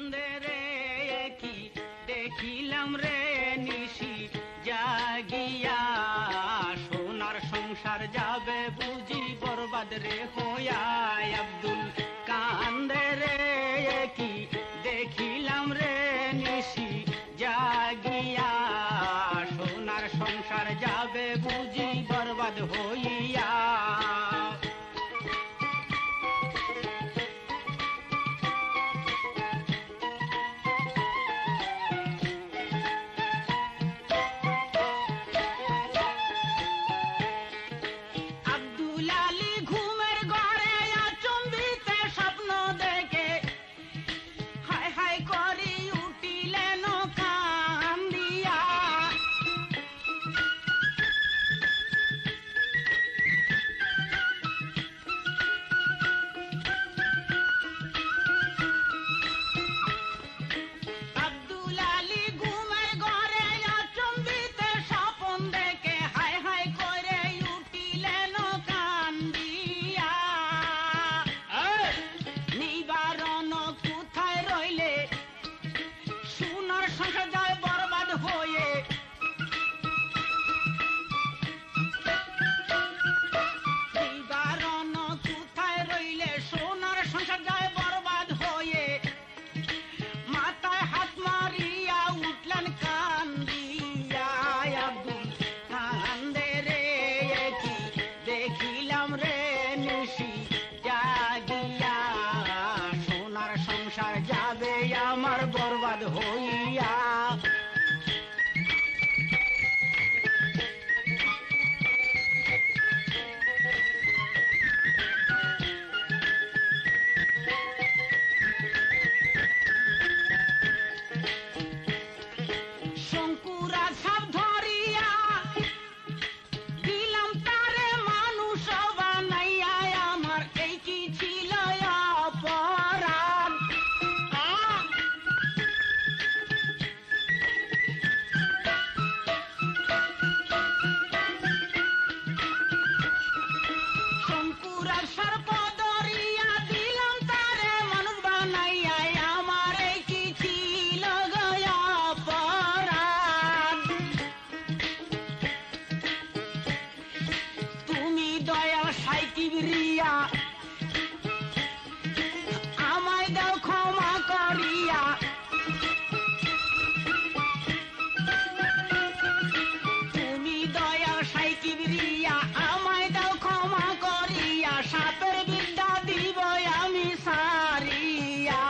কান্দে রে কি দেখিলাম রে নিশি জাগিয়া সোনার সংসার যাবে বুঝি বরবাদ রে হইয়া আব্দুল কান্দে রে কি দেখিলাম রে নিশি জাগিয়া সোনার সংসার যাবে বুঝি বরবাদ হইয়া দেখিলাম রে নিশি জাগিয়া সোনার সংসার যাবে আমার বরবাদ হইয়া আমায় দাও ক্ষমা করিয়া তুমি দয়া সাইকিবরিয়া আমায় দাও ক্ষমা করিয়া সাপের বিদ্যা দিব আমি সারিয়া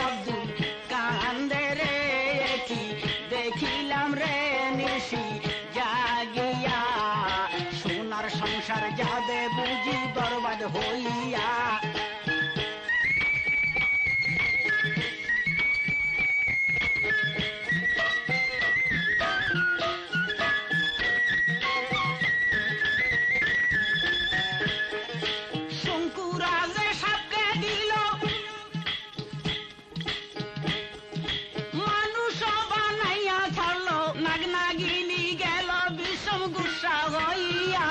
আব্দুল কান্দে রে কি দেখিলাম রে নিশি জাগিয়া সোনার সংসার যাবে বুঝি বরবাদ হইয়া শঙ্কুরাজে সাপকে দিল মানুষ বানাইয়া ছাড়লো নাগনাগিনী গেল বিষম গুসা হইয়া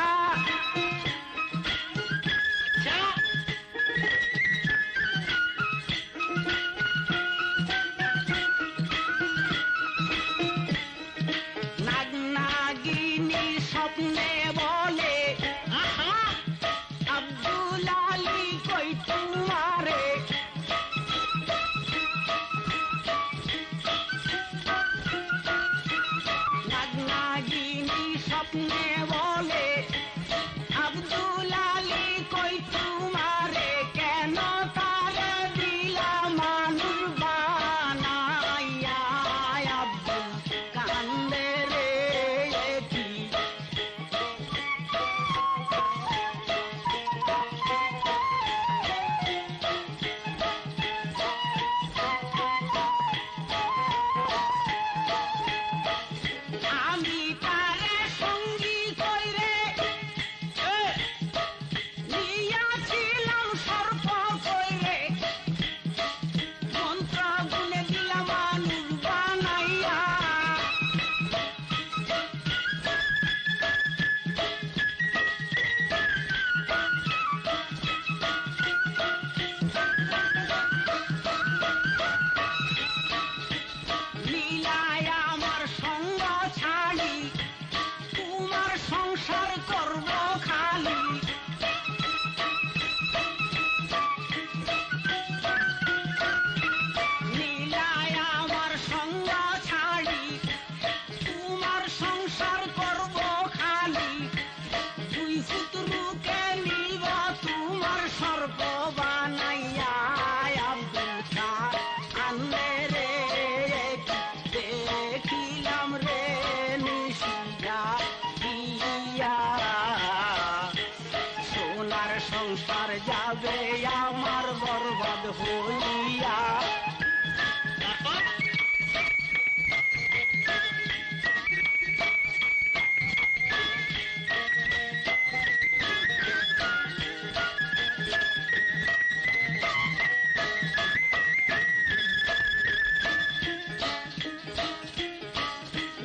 যাবে আমার বরবাদ হইয়া।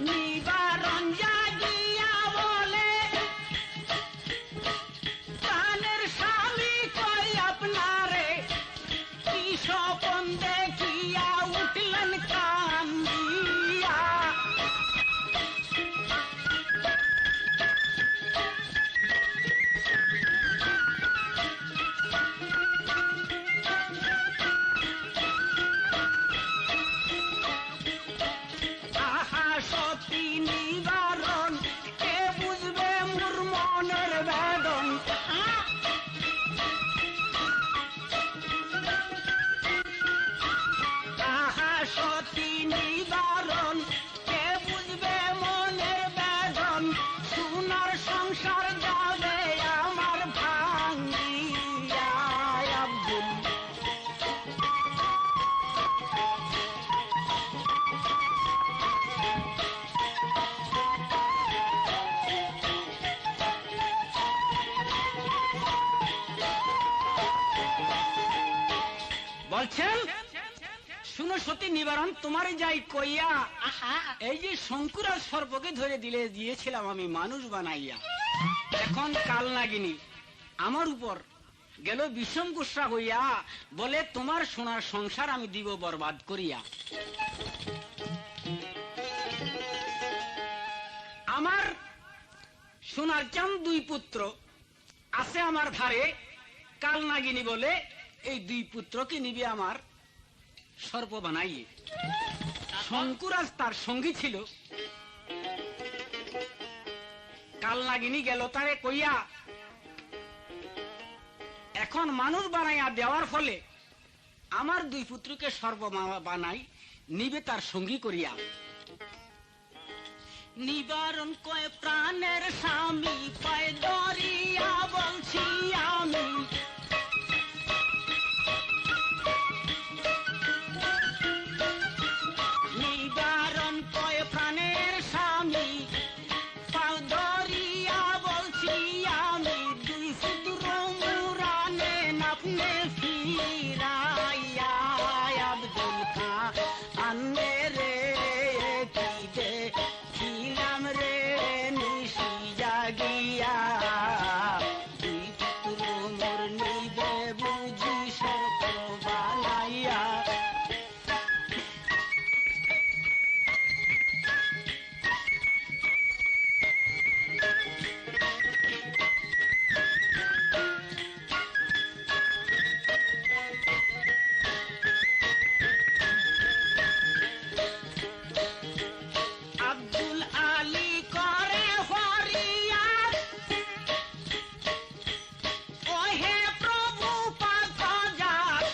নিবারণ জাগিয়া বলে প্রাণের স্বামী কই আপনারে, কি স্বপন দেখিয়া উঠলেন কান্দিয়া। আহা সতী নিবারণ, কে বুঝবে মোর মনের বেদন। আহা সতী নিবারণ, কে বুঝবে মনের বেদন। সোনার সংসার যাবে আমার ভাঙ্গিয়া। আব্দুল বলছেন, শুনো সতী নিবারণ, তোমারে যাই কইয়া এই যে শঙ্কুরাজ সর্পকে ধরে দিয়েছিলাম আমি মানুষ বানাইয়া, এখন কাল নাগিনী আমার উপর গেল বিষম গুসা হইয়া, বলে তোমার সোনার সংসার আমি দিব বরবাদ করিয়া। আমার সোনার চাঁদ দুই পুত্র আছে আমার ধারে, কাল নাগিনী বলে এই দুই পুত্রকে নিবে আমার সর্প বানাইয়ে। শঙ্কুরাজ তার সঙ্গী ছিল, কাল নাগিনী গেল তারে কইয়া, এখন মানুষ বানাইয়া দেওয়ার ফলে আমার দুই পুত্রকে সর্প বানাই নিবে তার সঙ্গী করিয়া। নিবারণ কয় প্রাণের স্বামী পায় দরিয়া বলছি আমি। নিবারণ কয় প্রাণের স্বামী পায় দরিয়া বলছি আমি। দুই পুত্র মুরানে নাপনে ফিরাইয়া। আব্দুল খানে রে কি দে ছিলাম রে নিশি জাগিয়া। দুই পুত্র মোর নিবে বুঝি সর্প বানাইয়া। আব্দুল আলী করে ফরিয়াদ, ওহে প্রভু পাকজাত,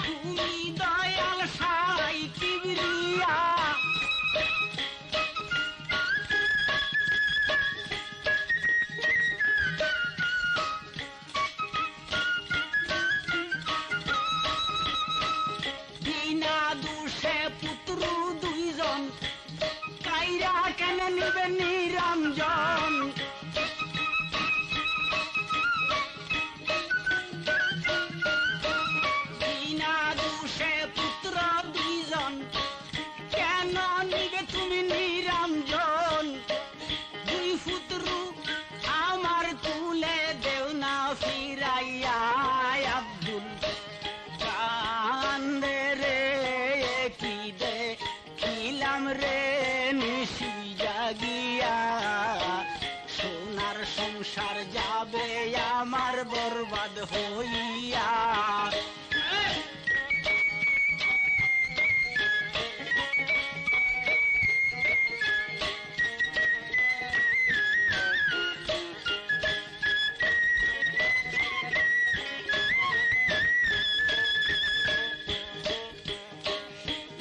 তুমি দয়াল সাই কিবরিয়া। বিনা দোষে পুত্র দুইজন, কাইরা কেন নিবে নিরঞ্জন। বিনা দোষে পুত্র দুইজন, কেন নিবে তুমি নিরঞ্জন। দুই পুত্র আমার তুলে দেও না ফিরাইয়া। আব্দুল কান্দে রে কি দে খিলাম রে নিশি জাগিয়া। সোনার সংসার যাবে আমার বরবাদ হইয়া।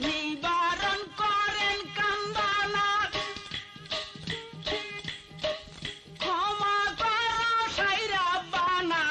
নিবারণ করেন কান্দানা, ক্ষমা করো সাইরা বানা।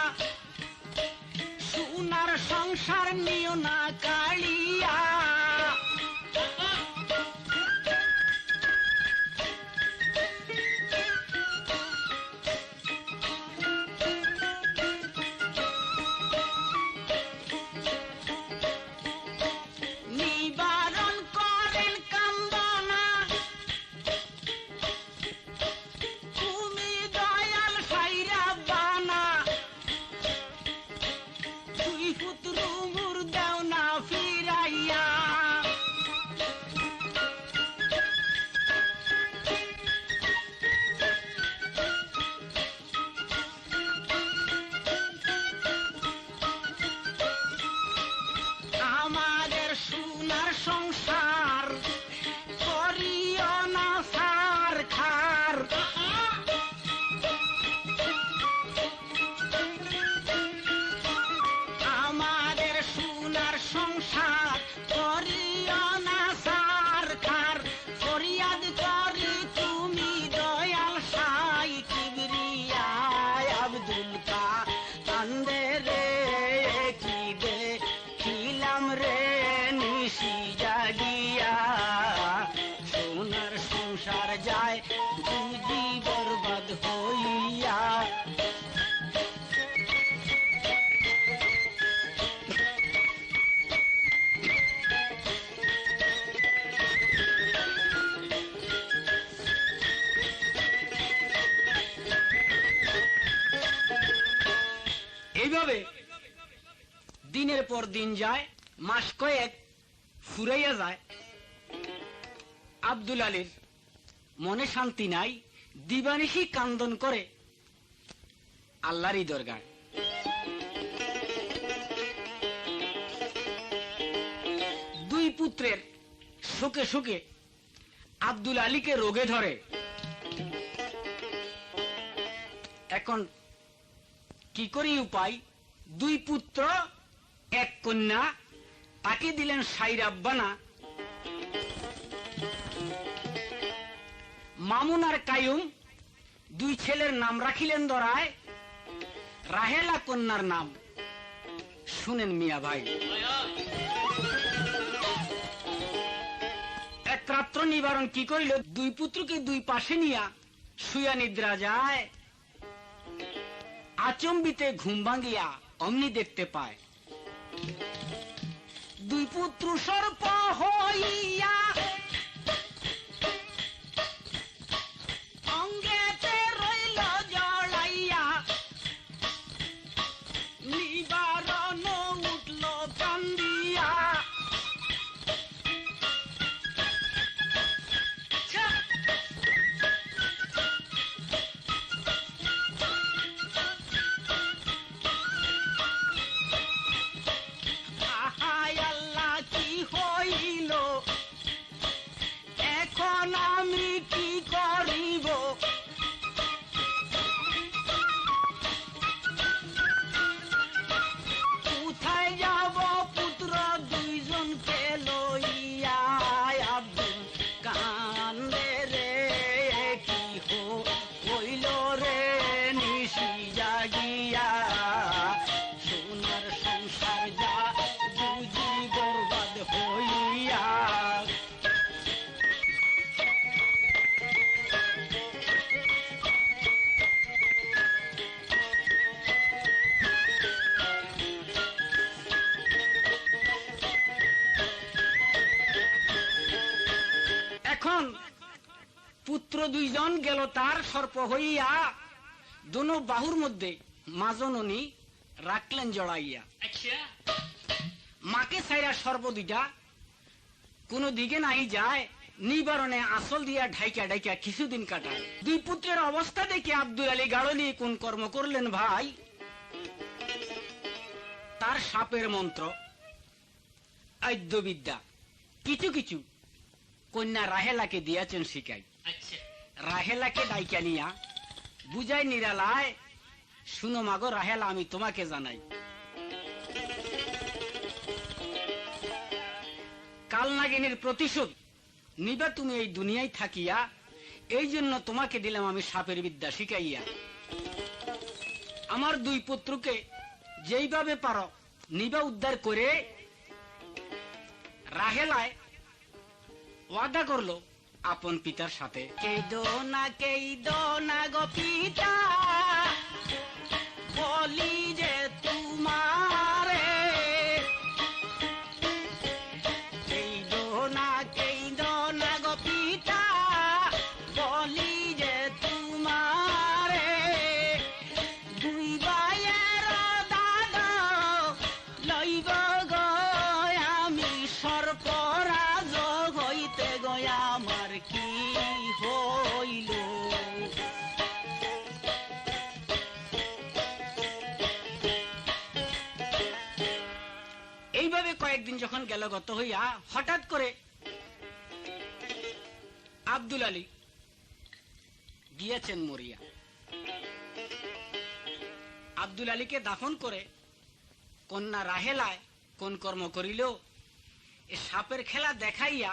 সংসার করিও না সার খার ফরিয়াদ করি তুমি দয়াল সাই কিবরিয়া আব্দুল কান্দে রে কি দেখিলাম রে নিশি জাগিয়া সোনার সংসার যায় বুঝি বরবাদ হইয়া। এইভাবে দিনের পর দিন যায়, মাস কয়েক ফুরাইয়া যায়। আব্দুল আলীর মনে শান্তি নাই, দিবানিশি কান্দন করে আল্লাহরই দরগায়। দুই পুত্রের শোকে শোকে আব্দুল আলীকে রোগে ধরে। এখন কি করি উপায়? দুই পুত্র এক কন্যা, তাকে দিলেন সাইর আব্বানা। মামুন আর কায়ুম দুই ছেলের নাম রাখিলেন দরায় রাহেলা কন্যার নাম। শুনেন মিয়া ভাই, এক রাত্র নিবারণ কি করিল, দুই পুত্রকে দুই পাশে নিয়া শুয়া নিদ্রা যায়। আচম্বিতে ঘুম ভাঙ্গিয়া অমনি দেখতে পায় দুই পুত্র সর্প হইয়া অঙ্গেতে রইল জড়াইয়া, নিবারণ উঠল কান্দিয়া। এখন আমি কি করিব? কোথায় যাব পুত্র দুইজনকে লইয়া? আব্দুল কান্দে রে কি হইল রে নিশি জাগিয়া, সোনার সংসার যা বুঝি বরবাদ হইয়া। এখন পুত্র দুইজন গেল তার সর্প হইয়া, দোনো বাহুর মধ্যে মাজননী রাখলেন জড়াইয়া। মাকে ছাইরা সর্প দুইটা কোন দিকে নাই যায়, নিবারণে আসল দিয়া ঢাইকা ঢাইকা কিছুদিন কাটায়। দুই পুত্রের অবস্থা দেখে আব্দুল আলী গাড়লি কোন কর্ম করলেন ভাই? তার সাপের মন্ত্র, আদ্যবিদ্যা কিছু কিছু কন্যা রাহেলাকে দিয়াছেন শিখাই। রাহেলাকে ডাইকা নিয়া বুঝাই নিরালায়, শুনো মাগো রাহেলা, আমি তোমাকে জানাই, কাল নাগিনীর প্রতিশোধ নিবা তুমি এই দুনিয়ায় থাকিয়া, এই জন্য তোমাকে দিলাম আমি সাপের বিদ্যা শিখাইয়া। আমার দুই পুত্রকে যেইভাবে পারো নিবা উদ্ধার করে। রাহেলায় ওয়াদা করলো আপন পিতার সাথে, কেইদো না গো পিতা, বলি যে তোমারে, কেইদো না গো পিতা, বলি যে তোমারে, দুই ভাইয়ের দাদা লইব গো আমি সর্পরাজ হইতে গয়া, আমার কি হইল? এইভাবে কয়েকদিন যখন গেল গত হইয়া, হঠাৎ করে আব্দুল আলী গিয়েছেন মরিয়া। আব্দুল আলীকে দাফন করে কন্যা রাহেলায় কোন কর্ম করিল এ সাপের খেলা দেখাইয়া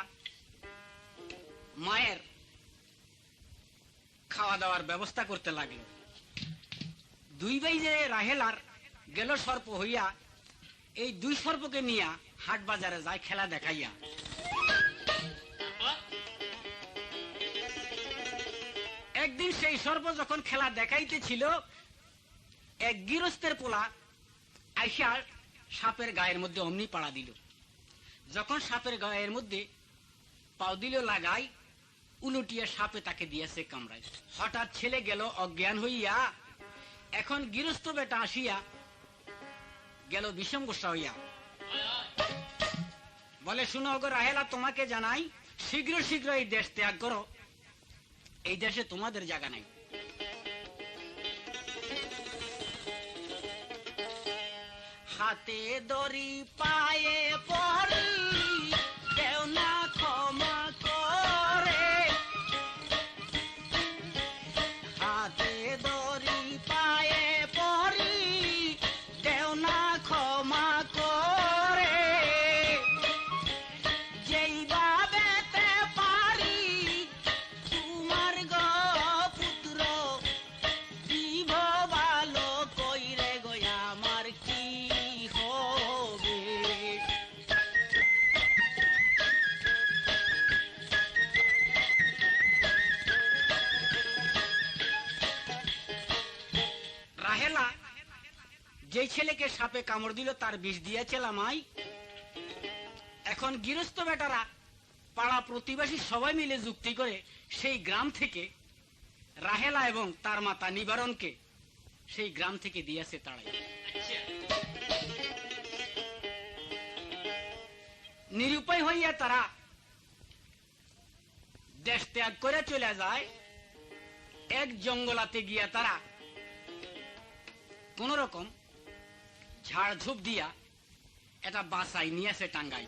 মায়ের খাওয়া দাওয়ার ব্যবস্থা করতে লাগলো। দুই ভাই যে রাহেলার গেল সর্প হইয়া এই দুই সর্পকে নিয়া হাট বাজারে যায় খেলা দেখাইয়া। একদিন সেই সর্প যখন খেলা দেখাইতেছিল, এক গৃহস্থের পোলা আইসা সাপের গায়ের মধ্যে অমনি পাড়া দিল। যখন সাপের গায়ের মধ্যে পাও দিল লাগাই, উলটিয়া সাপে তাকে দিয়েছে কামড়ায়। হঠাৎ ছেলে গেল অজ্ঞান হইয়া। এখন গৃহস্থ বেটা আসিয়া গেল বিষম গোসা হইয়া, বলে শুনো গো রাহেলা, তোমাকে জানাই শীঘ্র শীঘ্র এই দেশ ত্যাগ করো, এই দেশে তোমাদের জায়গা নাই। হাতে দড়ি পায়ে পড়ি কেউ না ক্ষমা করে, হাতে দড়ি পায়ে পড়ি কেউ না ক্ষমা করে, যেইভাবেতে পারি তোমার গো পুত্র দিব ভালো কইরে গো, আমার কি হবে। রাহেলা যেই ছেলেকে সাপে কামড় দিল তার বিষ দিয়েছিল মাই। এখন গৃহস্থ বেটারা পাড়া প্রতিবেশী সবাই মিলে যুক্তি করে সেই গ্রাম থেকে রাহেলা এবং তার মাতা নিবারণকে সেই গ্রাম থেকে দিয়েছে তাড়াই। নিরুপায় হইয়া তারা দেশ ত্যাগ করে চলে যায়। এক জঙ্গলাতে গিয়া তারা কোন রকম ঝাড় ঝুপ দিয়া এটা বাসায় নিয়ে আসে টাঙ্গাই।